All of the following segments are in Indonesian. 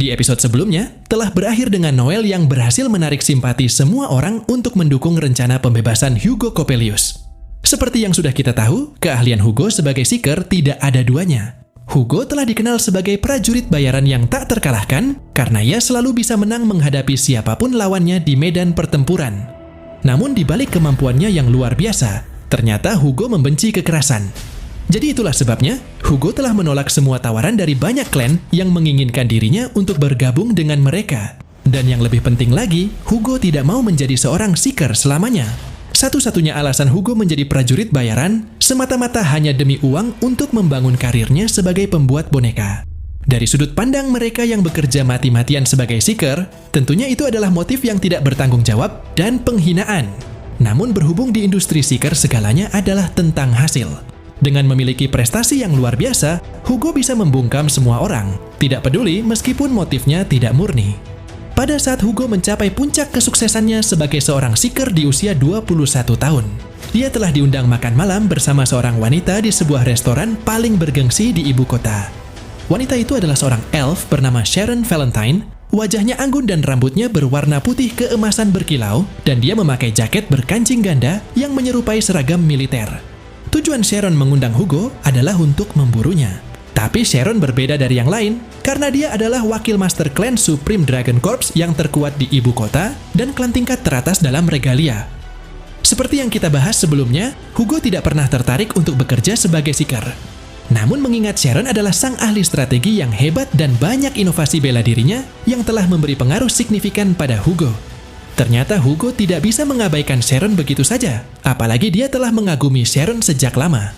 Di episode sebelumnya, telah berakhir dengan Noel yang berhasil menarik simpati semua orang untuk mendukung rencana pembebasan Hugo Coppelius. Seperti yang sudah kita tahu, keahlian Hugo sebagai Seeker tidak ada duanya. Hugo telah dikenal sebagai prajurit bayaran yang tak terkalahkan karena ia selalu bisa menang menghadapi siapapun lawannya di medan pertempuran. Namun di balik kemampuannya yang luar biasa, ternyata Hugo membenci kekerasan. Jadi itulah sebabnya, Hugo telah menolak semua tawaran dari banyak klan yang menginginkan dirinya untuk bergabung dengan mereka. Dan yang lebih penting lagi, Hugo tidak mau menjadi seorang Seeker selamanya. Satu-satunya alasan Hugo menjadi prajurit bayaran semata-mata hanya demi uang untuk membangun karirnya sebagai pembuat boneka. Dari sudut pandang mereka yang bekerja mati-matian sebagai Seeker, tentunya itu adalah motif yang tidak bertanggung jawab dan penghinaan. Namun berhubung di industri Seeker segalanya adalah tentang hasil. Dengan memiliki prestasi yang luar biasa, Hugo bisa membungkam semua orang, tidak peduli meskipun motifnya tidak murni. Pada saat Hugo mencapai puncak kesuksesannya sebagai seorang Seeker di usia 21 tahun, dia telah diundang makan malam bersama seorang wanita di sebuah restoran paling bergengsi di ibu kota. Wanita itu adalah seorang elf bernama Sharon Valentine. Wajahnya anggun dan rambutnya berwarna putih keemasan berkilau, dan dia memakai jaket berkancing ganda yang menyerupai seragam militer. Tujuan Sharon mengundang Hugo adalah untuk memburunya. Tapi Sharon berbeda dari yang lain, karena dia adalah wakil master klan Supreme Dragon Corps yang terkuat di ibu kota dan klan tingkat teratas dalam regalia. Seperti yang kita bahas sebelumnya, Hugo tidak pernah tertarik untuk bekerja sebagai Seeker. Namun mengingat Sharon adalah sang ahli strategi yang hebat dan banyak inovasi bela dirinya yang telah memberi pengaruh signifikan pada Hugo. Ternyata Hugo tidak bisa mengabaikan Sharon begitu saja, apalagi dia telah mengagumi Sharon sejak lama.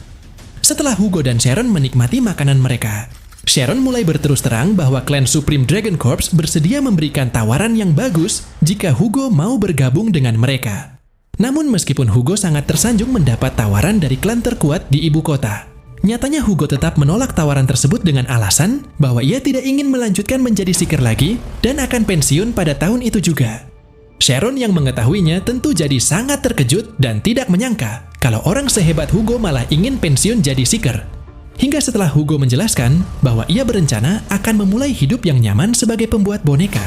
Setelah Hugo dan Sharon menikmati makanan mereka, Sharon mulai berterus terang bahwa klan Supreme Dragon Corps bersedia memberikan tawaran yang bagus jika Hugo mau bergabung dengan mereka. Namun meskipun Hugo sangat tersanjung mendapat tawaran dari klan terkuat di ibu kota, nyatanya Hugo tetap menolak tawaran tersebut dengan alasan bahwa ia tidak ingin melanjutkan menjadi Seeker lagi dan akan pensiun pada tahun itu juga. Sharon yang mengetahuinya tentu jadi sangat terkejut dan tidak menyangka kalau orang sehebat Hugo malah ingin pensiun jadi Seeker. Hingga setelah Hugo menjelaskan bahwa ia berencana akan memulai hidup yang nyaman sebagai pembuat boneka.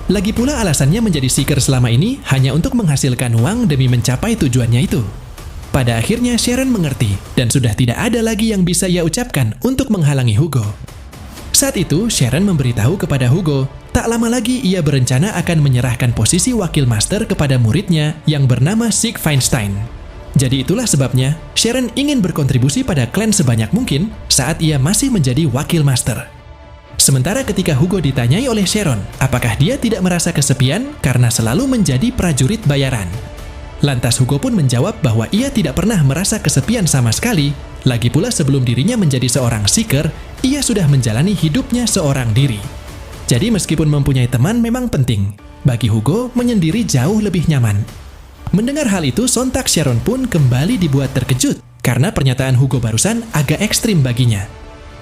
Lagi pula alasannya menjadi Seeker selama ini hanya untuk menghasilkan uang demi mencapai tujuannya itu. Pada akhirnya Sharon mengerti dan sudah tidak ada lagi yang bisa ia ucapkan untuk menghalangi Hugo. Saat itu Sharon memberitahu kepada Hugo, tak lama lagi ia berencana akan menyerahkan posisi wakil master kepada muridnya yang bernama Sieg Feinstein. Jadi itulah sebabnya Sharon ingin berkontribusi pada klan sebanyak mungkin saat ia masih menjadi wakil master. Sementara ketika Hugo ditanyai oleh Sharon, apakah dia tidak merasa kesepian karena selalu menjadi prajurit bayaran. Lantas Hugo pun menjawab bahwa ia tidak pernah merasa kesepian sama sekali. Lagi pula sebelum dirinya menjadi seorang Seeker, ia sudah menjalani hidupnya seorang diri. Jadi meskipun mempunyai teman memang penting, bagi Hugo menyendiri jauh lebih nyaman. Mendengar hal itu, sontak Sharon pun kembali dibuat terkejut karena pernyataan Hugo barusan agak ekstrim baginya.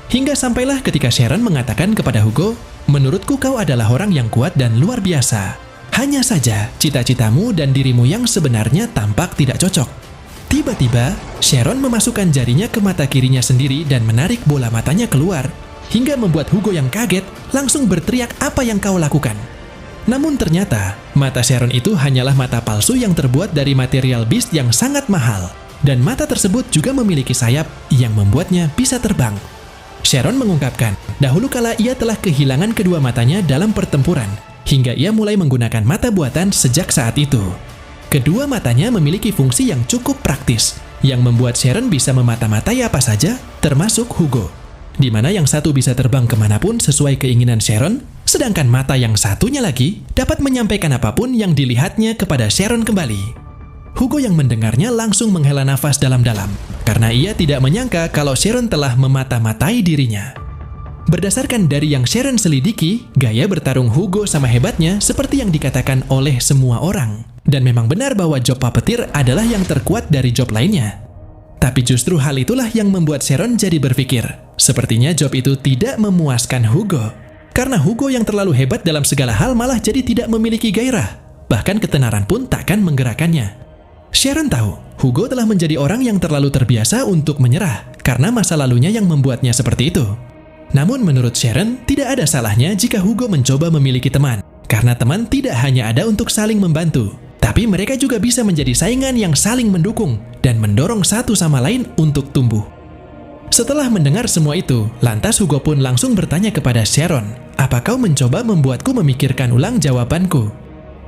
Hingga sampailah ketika Sharon mengatakan kepada Hugo, "Menurutku kau adalah orang yang kuat dan luar biasa. Hanya saja cita-citamu dan dirimu yang sebenarnya tampak tidak cocok." Tiba-tiba, Sharon memasukkan jarinya ke mata kirinya sendiri dan menarik bola matanya keluar, hingga membuat Hugo yang kaget langsung berteriak, "Apa yang kau lakukan?" Namun ternyata, mata Sharon itu hanyalah mata palsu yang terbuat dari material beast yang sangat mahal, dan mata tersebut juga memiliki sayap yang membuatnya bisa terbang. Sharon mengungkapkan, dahulu kala ia telah kehilangan kedua matanya dalam pertempuran, hingga ia mulai menggunakan mata buatan sejak saat itu. Kedua matanya memiliki fungsi yang cukup praktis, yang membuat Sharon bisa memata-matai apa saja, termasuk Hugo. Di mana yang satu bisa terbang kemanapun sesuai keinginan Sharon, sedangkan mata yang satunya lagi dapat menyampaikan apapun yang dilihatnya kepada Sharon kembali. Hugo yang mendengarnya langsung menghela nafas dalam-dalam, karena ia tidak menyangka kalau Sharon telah memata-matai dirinya. Berdasarkan dari yang Sharon selidiki, gaya bertarung Hugo sama hebatnya seperti yang dikatakan oleh semua orang. Dan memang benar bahwa job puppeteer adalah yang terkuat dari job lainnya. Tapi justru hal itulah yang membuat Sharon jadi berpikir, sepertinya job itu tidak memuaskan Hugo. Karena Hugo yang terlalu hebat dalam segala hal malah jadi tidak memiliki gairah. Bahkan ketenaran pun takkan menggerakkannya. Sharon tahu, Hugo telah menjadi orang yang terlalu terbiasa untuk menyerah, karena masa lalunya yang membuatnya seperti itu. Namun menurut Sharon, tidak ada salahnya jika Hugo mencoba memiliki teman. Karena teman tidak hanya ada untuk saling membantu, tapi mereka juga bisa menjadi saingan yang saling mendukung dan mendorong satu sama lain untuk tumbuh. Setelah mendengar semua itu, lantas Hugo pun langsung bertanya kepada Sharon, "Apa kau mencoba membuatku memikirkan ulang jawabanku?"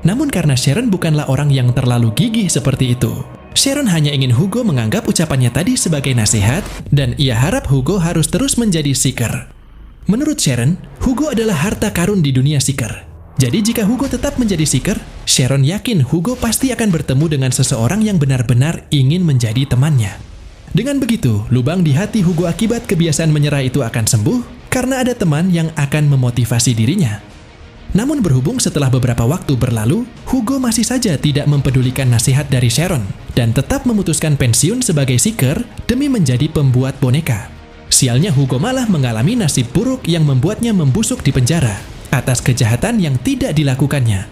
Namun karena Sharon bukanlah orang yang terlalu gigih seperti itu, Sharon hanya ingin Hugo menganggap ucapannya tadi sebagai nasihat, dan ia harap Hugo harus terus menjadi seeker. Menurut Sharon, Hugo adalah harta karun di dunia seeker. Jadi jika Hugo tetap menjadi seeker, Sharon yakin Hugo pasti akan bertemu dengan seseorang yang benar-benar ingin menjadi temannya. Dengan begitu, lubang di hati Hugo akibat kebiasaan menyerah itu akan sembuh karena ada teman yang akan memotivasi dirinya. Namun berhubung setelah beberapa waktu berlalu, Hugo masih saja tidak mempedulikan nasihat dari Sharon dan tetap memutuskan pensiun sebagai seeker demi menjadi pembuat boneka. Sialnya Hugo malah mengalami nasib buruk yang membuatnya membusuk di penjara atas kejahatan yang tidak dilakukannya.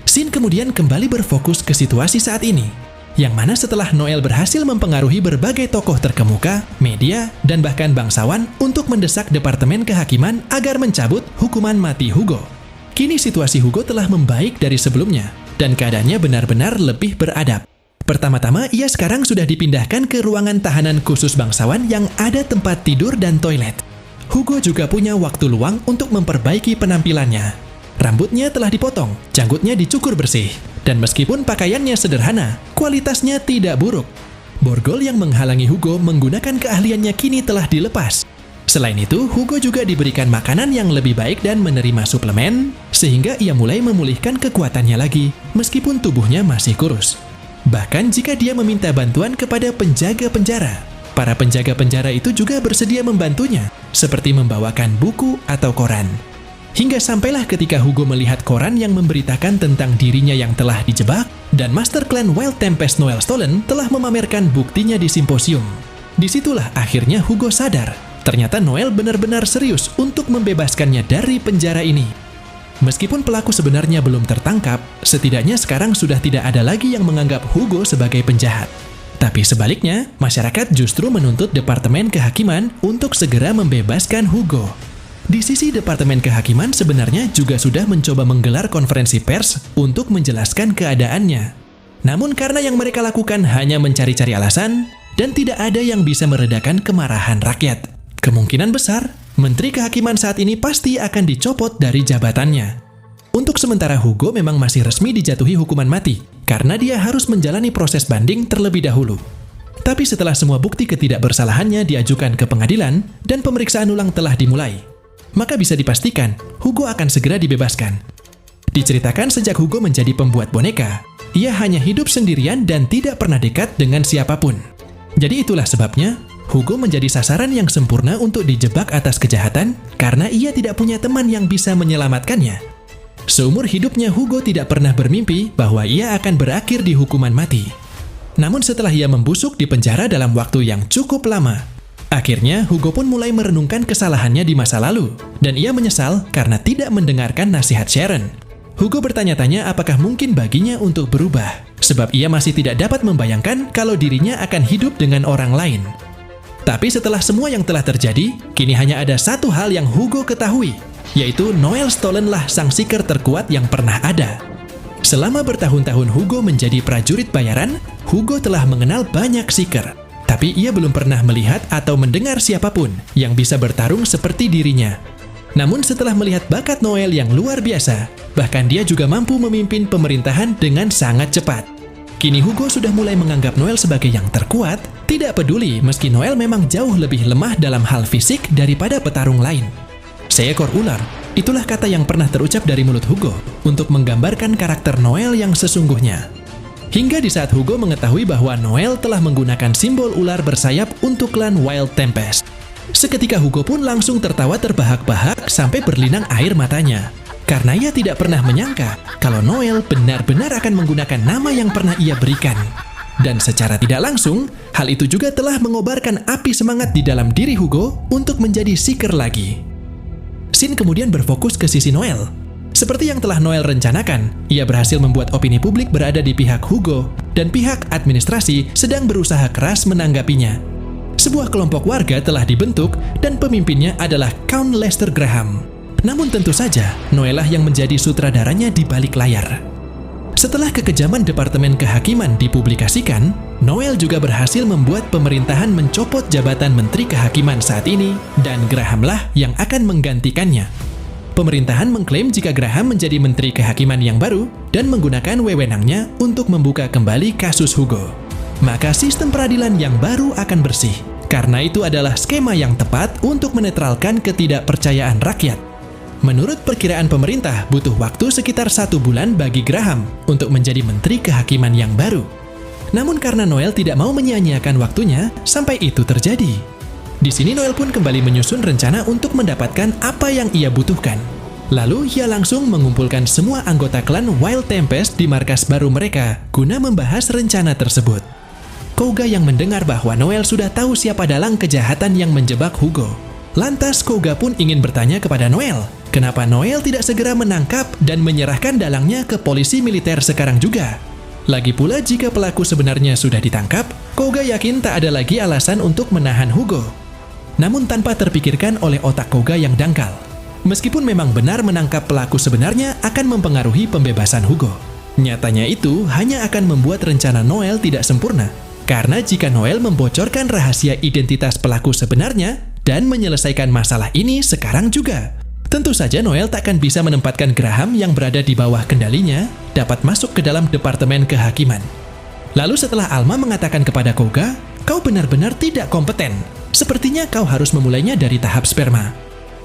Scene kemudian kembali berfokus ke situasi saat ini, yang mana setelah Noel berhasil mempengaruhi berbagai tokoh terkemuka, media, dan bahkan bangsawan untuk mendesak Departemen Kehakiman agar mencabut hukuman mati Hugo. Kini situasi Hugo telah membaik dari sebelumnya, dan keadaannya benar-benar lebih beradab. Pertama-tama, ia sekarang sudah dipindahkan ke ruangan tahanan khusus bangsawan yang ada tempat tidur dan toilet. Hugo juga punya waktu luang untuk memperbaiki penampilannya. Rambutnya telah dipotong, janggutnya dicukur bersih, dan meskipun pakaiannya sederhana, kualitasnya tidak buruk. Borgol yang menghalangi Hugo menggunakan keahliannya kini telah dilepas. Selain itu, Hugo juga diberikan makanan yang lebih baik dan menerima suplemen, sehingga ia mulai memulihkan kekuatannya lagi, meskipun tubuhnya masih kurus. Bahkan jika dia meminta bantuan kepada penjaga penjara, para penjaga penjara itu juga bersedia membantunya, seperti membawakan buku atau koran. Hingga sampailah ketika Hugo melihat koran yang memberitakan tentang dirinya yang telah dijebak, dan Master Clan Wild Tempest Noel Stolen telah memamerkan buktinya di simposium. Disitulah akhirnya Hugo sadar, ternyata Noel benar-benar serius untuk membebaskannya dari penjara ini. Meskipun pelaku sebenarnya belum tertangkap, setidaknya sekarang sudah tidak ada lagi yang menganggap Hugo sebagai penjahat. Tapi sebaliknya, masyarakat justru menuntut Departemen Kehakiman untuk segera membebaskan Hugo. Di sisi Departemen Kehakiman sebenarnya juga sudah mencoba menggelar konferensi pers untuk menjelaskan keadaannya. Namun karena yang mereka lakukan hanya mencari-cari alasan, dan tidak ada yang bisa meredakan kemarahan rakyat, kemungkinan besar Menteri Kehakiman saat ini pasti akan dicopot dari jabatannya. Untuk sementara Hugo memang masih resmi dijatuhi hukuman mati, karena dia harus menjalani proses banding terlebih dahulu. Tapi setelah semua bukti ketidakbersalahannya diajukan ke pengadilan dan pemeriksaan ulang telah dimulai, maka bisa dipastikan Hugo akan segera dibebaskan. Diceritakan sejak Hugo menjadi pembuat boneka, ia hanya hidup sendirian dan tidak pernah dekat dengan siapapun. Jadi itulah sebabnya Hugo menjadi sasaran yang sempurna untuk dijebak atas kejahatan karena ia tidak punya teman yang bisa menyelamatkannya. Seumur hidupnya Hugo tidak pernah bermimpi bahwa ia akan berakhir di hukuman mati. Namun setelah ia membusuk di penjara dalam waktu yang cukup lama, akhirnya Hugo pun mulai merenungkan kesalahannya di masa lalu, dan ia menyesal karena tidak mendengarkan nasihat Sharon. Hugo bertanya-tanya apakah mungkin baginya untuk berubah, sebab ia masih tidak dapat membayangkan kalau dirinya akan hidup dengan orang lain. Tapi setelah semua yang telah terjadi, kini hanya ada satu hal yang Hugo ketahui, yaitu Noel Stolen lah sang seeker terkuat yang pernah ada. Selama bertahun-tahun Hugo menjadi prajurit bayaran, Hugo telah mengenal banyak seeker. Tapi ia belum pernah melihat atau mendengar siapapun yang bisa bertarung seperti dirinya. Namun setelah melihat bakat Noel yang luar biasa, bahkan dia juga mampu memimpin pemerintahan dengan sangat cepat. Kini Hugo sudah mulai menganggap Noel sebagai yang terkuat, tidak peduli meski Noel memang jauh lebih lemah dalam hal fisik daripada petarung lain. Seekor ular, itulah kata yang pernah terucap dari mulut Hugo untuk menggambarkan karakter Noel yang sesungguhnya. Hingga di saat Hugo mengetahui bahwa Noel telah menggunakan simbol ular bersayap untuk klan Wild Tempest. Seketika Hugo pun langsung tertawa terbahak-bahak sampai berlinang air matanya. Karena ia tidak pernah menyangka kalau Noel benar-benar akan menggunakan nama yang pernah ia berikan. Dan secara tidak langsung, hal itu juga telah mengobarkan api semangat di dalam diri Hugo untuk menjadi seeker lagi. Scene kemudian berfokus ke sisi Noel. Seperti yang telah Noel rencanakan, ia berhasil membuat opini publik berada di pihak Hugo, dan pihak administrasi sedang berusaha keras menanggapinya. Sebuah kelompok warga telah dibentuk dan pemimpinnya adalah Count Lester Graham. Namun tentu saja, Noel lah yang menjadi sutradaranya di balik layar. Setelah kekejaman Departemen Kehakiman dipublikasikan, Noel juga berhasil membuat pemerintahan mencopot jabatan Menteri Kehakiman saat ini, dan Graham lah yang akan menggantikannya. Pemerintahan mengklaim jika Graham menjadi Menteri Kehakiman yang baru dan menggunakan wewenangnya untuk membuka kembali kasus Hugo. Maka sistem peradilan yang baru akan bersih, karena itu adalah skema yang tepat untuk menetralkan ketidakpercayaan rakyat. Menurut perkiraan pemerintah, butuh waktu sekitar 1 bulan bagi Graham untuk menjadi Menteri Kehakiman yang baru. Namun karena Noel tidak mau menyia-nyiakan waktunya, sampai itu terjadi. Di sini Noel pun kembali menyusun rencana untuk mendapatkan apa yang ia butuhkan. Lalu ia langsung mengumpulkan semua anggota klan Wild Tempest di markas baru mereka guna membahas rencana tersebut. Koga yang mendengar bahwa Noel sudah tahu siapa dalang kejahatan yang menjebak Hugo. Lantas Koga pun ingin bertanya kepada Noel, kenapa Noel tidak segera menangkap dan menyerahkan dalangnya ke polisi militer sekarang juga? Lagi pula jika pelaku sebenarnya sudah ditangkap, Koga yakin tak ada lagi alasan untuk menahan Hugo. Namun tanpa terpikirkan oleh otak Koga yang dangkal. Meskipun memang benar menangkap pelaku sebenarnya akan mempengaruhi pembebasan Hugo. Nyatanya itu hanya akan membuat rencana Noel tidak sempurna. Karena jika Noel membocorkan rahasia identitas pelaku sebenarnya dan menyelesaikan masalah ini sekarang juga, tentu saja Noel takkan bisa menempatkan Graham yang berada di bawah kendalinya dapat masuk ke dalam Departemen Kehakiman. Lalu setelah Alma mengatakan kepada Koga, "Kau benar-benar tidak kompeten. Sepertinya kau harus memulainya dari tahap sperma."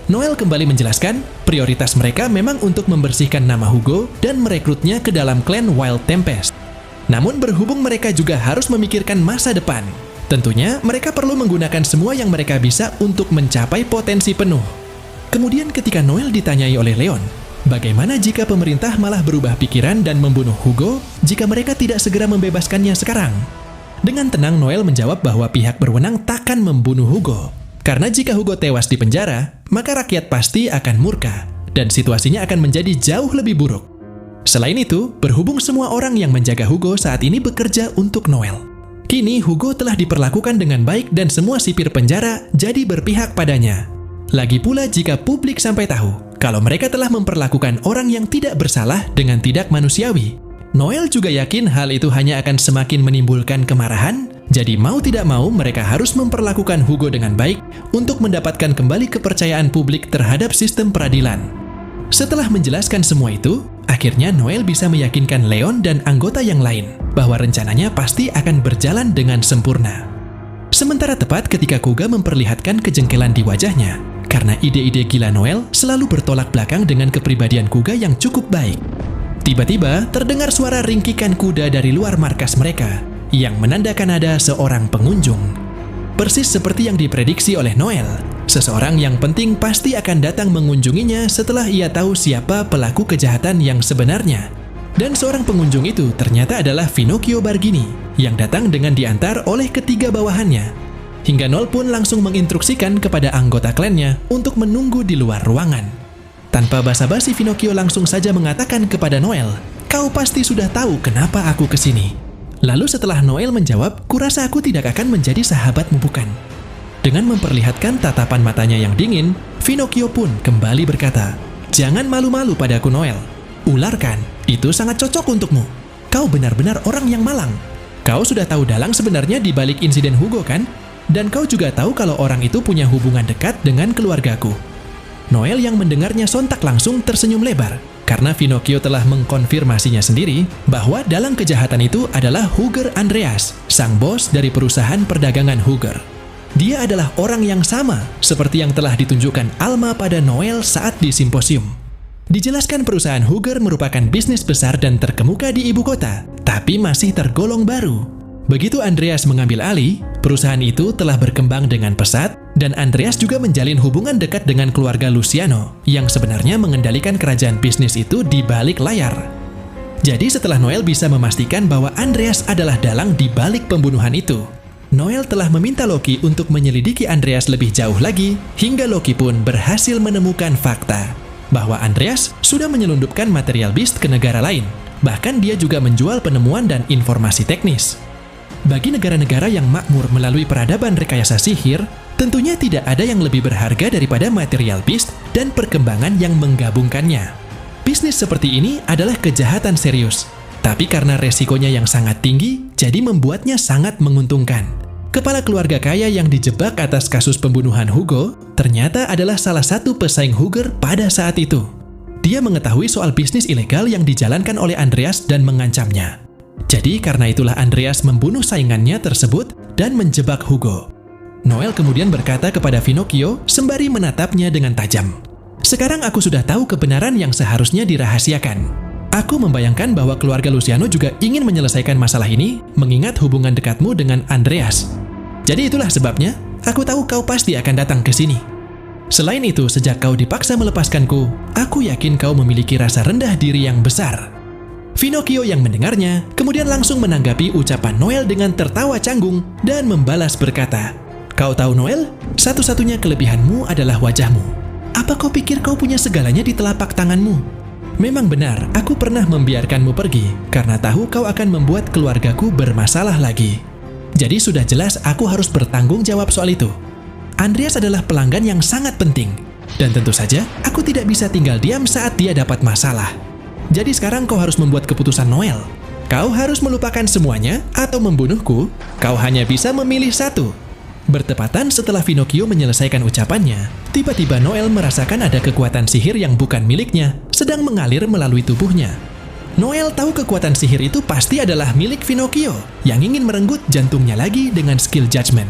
Noel kembali menjelaskan, prioritas mereka memang untuk membersihkan nama Hugo dan merekrutnya ke dalam klan Wild Tempest. Namun berhubung mereka juga harus memikirkan masa depan, tentunya mereka perlu menggunakan semua yang mereka bisa untuk mencapai potensi penuh. Kemudian ketika Noel ditanyai oleh Leon, bagaimana jika pemerintah malah berubah pikiran dan membunuh Hugo jika mereka tidak segera membebaskannya sekarang? Dengan tenang Noel menjawab bahwa pihak berwenang takkan membunuh Hugo. Karena jika Hugo tewas di penjara, maka rakyat pasti akan murka, dan situasinya akan menjadi jauh lebih buruk. Selain itu, berhubung semua orang yang menjaga Hugo saat ini bekerja untuk Noel. Kini Hugo telah diperlakukan dengan baik dan semua sipir penjara jadi berpihak padanya. Lagi pula jika publik sampai tahu kalau mereka telah memperlakukan orang yang tidak bersalah dengan tidak manusiawi, Noel juga yakin hal itu hanya akan semakin menimbulkan kemarahan, jadi mau tidak mau mereka harus memperlakukan Hugo dengan baik untuk mendapatkan kembali kepercayaan publik terhadap sistem peradilan. Setelah menjelaskan semua itu, akhirnya Noel bisa meyakinkan Leon dan anggota yang lain bahwa rencananya pasti akan berjalan dengan sempurna. Sementara tepat ketika Koga memperlihatkan kejengkelan di wajahnya, karena ide-ide gila Noel selalu bertolak belakang dengan kepribadian Koga yang cukup baik. Tiba-tiba terdengar suara ringkikan kuda dari luar markas mereka, yang menandakan ada seorang pengunjung. Persis seperti yang diprediksi oleh Noel, seseorang yang penting pasti akan datang mengunjunginya setelah ia tahu siapa pelaku kejahatan yang sebenarnya. Dan seorang pengunjung itu ternyata adalah Finocchio Bargini, yang datang dengan diantar oleh ketiga bawahannya. Hingga Noel pun langsung menginstruksikan kepada anggota klannya untuk menunggu di luar ruangan. Tanpa basa-basi, Finocchio langsung saja mengatakan kepada Noel, "Kau pasti sudah tahu kenapa aku kesini." Lalu setelah Noel menjawab, "Kurasa aku tidak akan menjadi sahabatmu, bukan?" Dengan memperlihatkan tatapan matanya yang dingin, Finocchio pun kembali berkata, "Jangan malu-malu padaku, Noel. Ularkan, itu sangat cocok untukmu. Kau benar-benar orang yang malang. Kau sudah tahu dalang sebenarnya di balik insiden Hugo, kan? Dan kau juga tahu kalau orang itu punya hubungan dekat dengan keluargaku." Noel yang mendengarnya sontak langsung tersenyum lebar, karena Finocchio telah mengkonfirmasinya sendiri bahwa dalang kejahatan itu adalah Huger Andreas, sang bos dari perusahaan perdagangan Huger. Dia adalah orang yang sama seperti yang telah ditunjukkan Alma pada Noel saat di simposium. Dijelaskan perusahaan Huger merupakan bisnis besar dan terkemuka di ibu kota, tapi masih tergolong baru. Begitu Andreas mengambil alih, perusahaan itu telah berkembang dengan pesat, dan Andreas juga menjalin hubungan dekat dengan keluarga Luciano, yang sebenarnya mengendalikan kerajaan bisnis itu di balik layar. Jadi setelah Noel bisa memastikan bahwa Andreas adalah dalang di balik pembunuhan itu, Noel telah meminta Loki untuk menyelidiki Andreas lebih jauh lagi, hingga Loki pun berhasil menemukan fakta bahwa Andreas sudah menyelundupkan material Beast ke negara lain. Bahkan dia juga menjual penemuan dan informasi teknis. Bagi negara-negara yang makmur melalui peradaban rekayasa sihir, tentunya tidak ada yang lebih berharga daripada material beast dan perkembangan yang menggabungkannya. Bisnis seperti ini adalah kejahatan serius, tapi karena resikonya yang sangat tinggi, jadi membuatnya sangat menguntungkan. Kepala keluarga kaya yang dijebak atas kasus pembunuhan Hugo ternyata adalah salah satu pesaing Huger pada saat itu. Dia mengetahui soal bisnis ilegal yang dijalankan oleh Andreas dan mengancamnya. Jadi karena itulah Andreas membunuh saingannya tersebut dan menjebak Hugo. Noel kemudian berkata kepada Pinocchio sembari menatapnya dengan tajam. Sekarang aku sudah tahu kebenaran yang seharusnya dirahasiakan. Aku membayangkan bahwa keluarga Luciano juga ingin menyelesaikan masalah ini mengingat hubungan dekatmu dengan Andreas. Jadi itulah sebabnya aku tahu kau pasti akan datang ke sini. Selain itu, sejak kau dipaksa melepaskanku, aku yakin kau memiliki rasa rendah diri yang besar. Pinocchio yang mendengarnya kemudian langsung menanggapi ucapan Noel dengan tertawa canggung dan membalas berkata, "Kau tahu Noel, satu-satunya kelebihanmu adalah wajahmu. Apa kau pikir kau punya segalanya di telapak tanganmu? Memang benar, aku pernah membiarkanmu pergi karena tahu kau akan membuat keluargaku bermasalah lagi. Jadi sudah jelas aku harus bertanggung jawab soal itu. Andreas adalah pelanggan yang sangat penting, dan tentu saja aku tidak bisa tinggal diam saat dia dapat masalah. Jadi sekarang kau harus membuat keputusan Noel. Kau harus melupakan semuanya atau membunuhku. Kau hanya bisa memilih satu." Bertepatan setelah Pinocchio menyelesaikan ucapannya, tiba-tiba Noel merasakan ada kekuatan sihir yang bukan miliknya sedang mengalir melalui tubuhnya. Noel tahu kekuatan sihir itu pasti adalah milik Pinocchio yang ingin merenggut jantungnya lagi dengan skill judgment.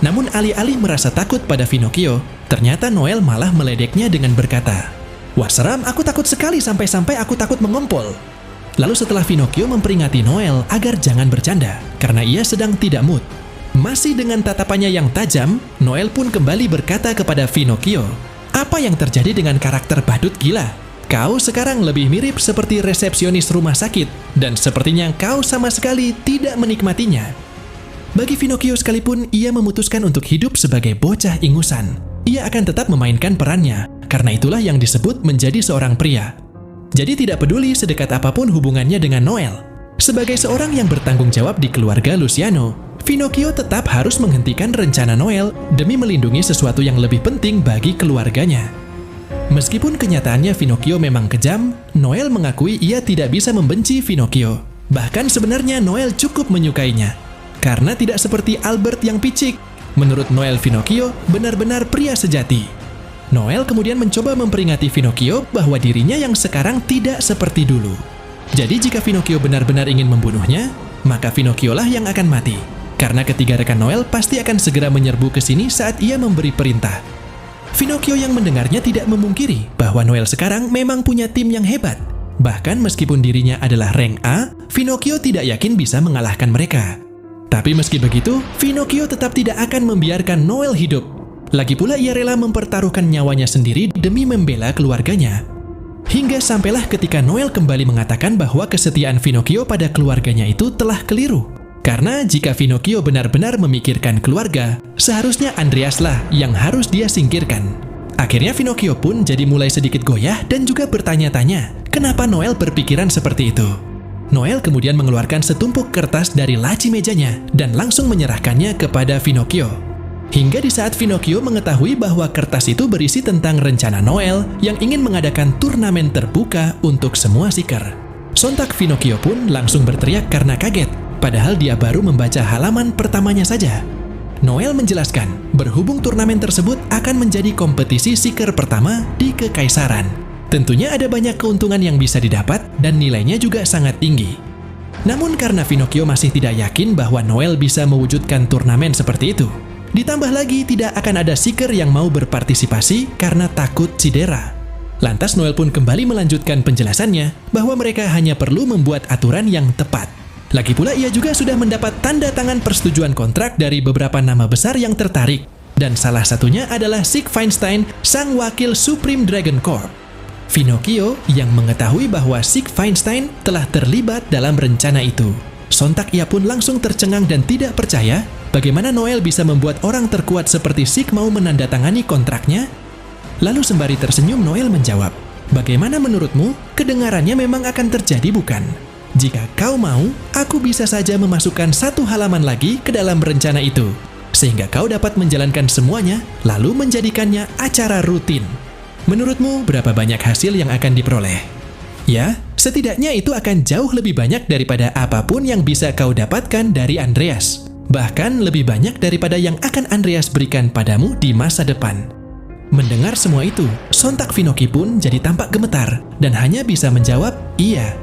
Namun alih-alih merasa takut pada Pinocchio, ternyata Noel malah meledeknya dengan berkata, "Wah seram, aku takut sekali sampai-sampai aku takut mengompol." Lalu setelah Pinocchio memperingati Noel agar jangan bercanda karena ia sedang tidak mood, masih dengan tatapannya yang tajam, Noel pun kembali berkata kepada Pinocchio, "Apa yang terjadi dengan karakter badut gila? Kau sekarang lebih mirip seperti resepsionis rumah sakit dan sepertinya kau sama sekali tidak menikmatinya." Bagi Pinocchio sekalipun ia memutuskan untuk hidup sebagai bocah ingusan, ia akan tetap memainkan perannya. Karena itulah yang disebut menjadi seorang pria. Jadi tidak peduli sedekat apapun hubungannya dengan Noel. Sebagai seorang yang bertanggung jawab di keluarga Luciano, Pinocchio tetap harus menghentikan rencana Noel demi melindungi sesuatu yang lebih penting bagi keluarganya. Meskipun kenyataannya Pinocchio memang kejam, Noel mengakui ia tidak bisa membenci Pinocchio. Bahkan sebenarnya Noel cukup menyukainya. Karena tidak seperti Albert yang picik, menurut Noel Pinocchio benar-benar pria sejati. Noel kemudian mencoba memperingati Pinocchio bahwa dirinya yang sekarang tidak seperti dulu. Jadi jika Pinocchio benar-benar ingin membunuhnya, maka Pinocchio lah yang akan mati. Karena ketiga rekan Noel pasti akan segera menyerbu ke sini saat ia memberi perintah. Pinocchio yang mendengarnya tidak memungkiri bahwa Noel sekarang memang punya tim yang hebat. Bahkan meskipun dirinya adalah rank A, Pinocchio tidak yakin bisa mengalahkan mereka. Tapi meski begitu, Pinocchio tetap tidak akan membiarkan Noel hidup. Lagi pula ia rela mempertaruhkan nyawanya sendiri demi membela keluarganya. Hingga sampailah ketika Noel kembali mengatakan bahwa kesetiaan Pinocchio pada keluarganya itu telah keliru. Karena jika Pinocchio benar-benar memikirkan keluarga, seharusnya Andreas lah yang harus dia singkirkan. Akhirnya Pinocchio pun jadi mulai sedikit goyah dan juga bertanya-tanya, kenapa Noel berpikiran seperti itu. Noel kemudian mengeluarkan setumpuk kertas dari laci mejanya dan langsung menyerahkannya kepada Pinocchio. Hingga di saat Pinocchio mengetahui bahwa kertas itu berisi tentang rencana Noel yang ingin mengadakan turnamen terbuka untuk semua seeker. Sontak Pinocchio pun langsung berteriak karena kaget, padahal dia baru membaca halaman pertamanya saja. Noel menjelaskan, berhubung turnamen tersebut akan menjadi kompetisi seeker pertama di Kekaisaran. Tentunya ada banyak keuntungan yang bisa didapat dan nilainya juga sangat tinggi. Namun karena Pinocchio masih tidak yakin bahwa Noel bisa mewujudkan turnamen seperti itu, ditambah lagi tidak akan ada seeker yang mau berpartisipasi karena takut cedera. Lantas Noel pun kembali melanjutkan penjelasannya bahwa mereka hanya perlu membuat aturan yang tepat. Lagi pula ia juga sudah mendapat tanda tangan persetujuan kontrak dari beberapa nama besar yang tertarik. Dan salah satunya adalah Sieg Feinstein, sang wakil Supreme Dragon Corp. Pinocchio yang mengetahui bahwa Sieg Feinstein telah terlibat dalam rencana itu. Sontak ia pun langsung tercengang dan tidak percaya bagaimana Noel bisa membuat orang terkuat seperti Sieg mau menandatangani kontraknya. Lalu sembari tersenyum Noel menjawab, "Bagaimana menurutmu? Kedengarannya memang akan terjadi bukan? Jika kau mau, aku bisa saja memasukkan satu halaman lagi ke dalam rencana itu, sehingga kau dapat menjalankan semuanya, lalu menjadikannya acara rutin. Menurutmu, berapa banyak hasil yang akan diperoleh? Ya, setidaknya itu akan jauh lebih banyak daripada apapun yang bisa kau dapatkan dari Andreas. Bahkan lebih banyak daripada yang akan Andreas berikan padamu di masa depan. Mendengar semua itu, sontak Vinoki pun jadi tampak gemetar dan hanya bisa menjawab, iya.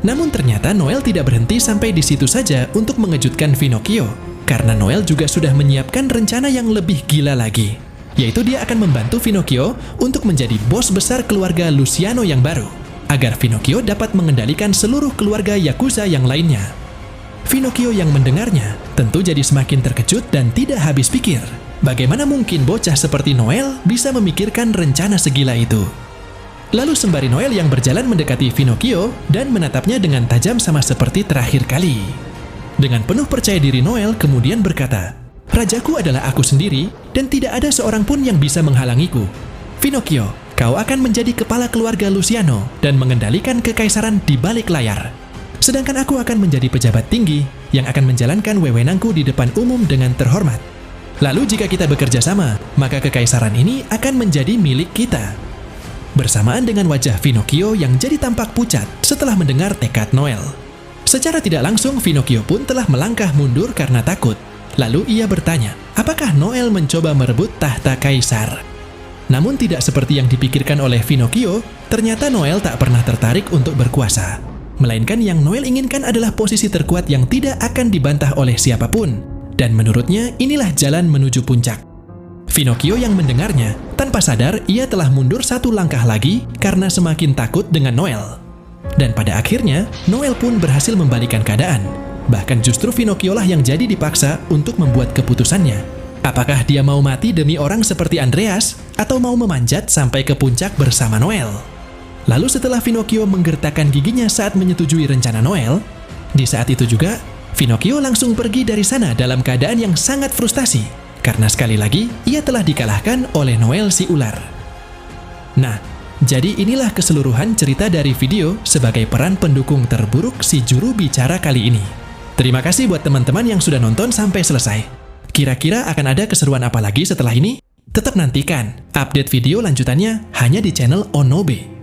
Namun ternyata Noel tidak berhenti sampai di situ saja untuk mengejutkan Pinocchio, karena Noel juga sudah menyiapkan rencana yang lebih gila lagi, yaitu dia akan membantu Pinocchio untuk menjadi bos besar keluarga Luciano yang baru, agar Pinocchio dapat mengendalikan seluruh keluarga Yakuza yang lainnya. Pinocchio yang mendengarnya tentu jadi semakin terkejut dan tidak habis pikir. Bagaimana mungkin bocah seperti Noel bisa memikirkan rencana segila itu? Lalu sembari Noel yang berjalan mendekati Pinocchio dan menatapnya dengan tajam sama seperti terakhir kali. Dengan penuh percaya diri Noel kemudian berkata, "Rajaku adalah aku sendiri dan tidak ada seorang pun yang bisa menghalangiku. Pinocchio, kau akan menjadi kepala keluarga Luciano dan mengendalikan kekaisaran di balik layar. Sedangkan aku akan menjadi pejabat tinggi yang akan menjalankan wewenangku di depan umum dengan terhormat. Lalu jika kita bekerja sama, maka kekaisaran ini akan menjadi milik kita." Bersamaan dengan wajah Pinocchio yang jadi tampak pucat setelah mendengar tekad Noel. Secara tidak langsung, Pinocchio pun telah melangkah mundur karena takut. Lalu ia bertanya, apakah Noel mencoba merebut tahta kaisar? Namun tidak seperti yang dipikirkan oleh Pinocchio, ternyata Noel tak pernah tertarik untuk berkuasa. Melainkan yang Noel inginkan adalah posisi terkuat yang tidak akan dibantah oleh siapapun. Dan menurutnya inilah jalan menuju puncak. Pinocchio yang mendengarnya, tanpa sadar ia telah mundur satu langkah lagi karena semakin takut dengan Noel. Dan pada akhirnya, Noel pun berhasil membalikkan keadaan. Bahkan justru Pinocchio lah yang jadi dipaksa untuk membuat keputusannya. Apakah dia mau mati demi orang seperti Andreas, atau mau memanjat sampai ke puncak bersama Noel? Lalu setelah Pinocchio menggertakkan giginya saat menyetujui rencana Noel, di saat itu juga, Pinocchio langsung pergi dari sana dalam keadaan yang sangat frustasi. Karena sekali lagi, ia telah dikalahkan oleh Noel si ular. Nah, jadi inilah keseluruhan cerita dari video sebagai peran pendukung terburuk si juru bicara kali ini. Terima kasih buat teman-teman yang sudah nonton sampai selesai. Kira-kira akan ada keseruan apa lagi setelah ini? Tetap nantikan update video lanjutannya hanya di channel Onobe.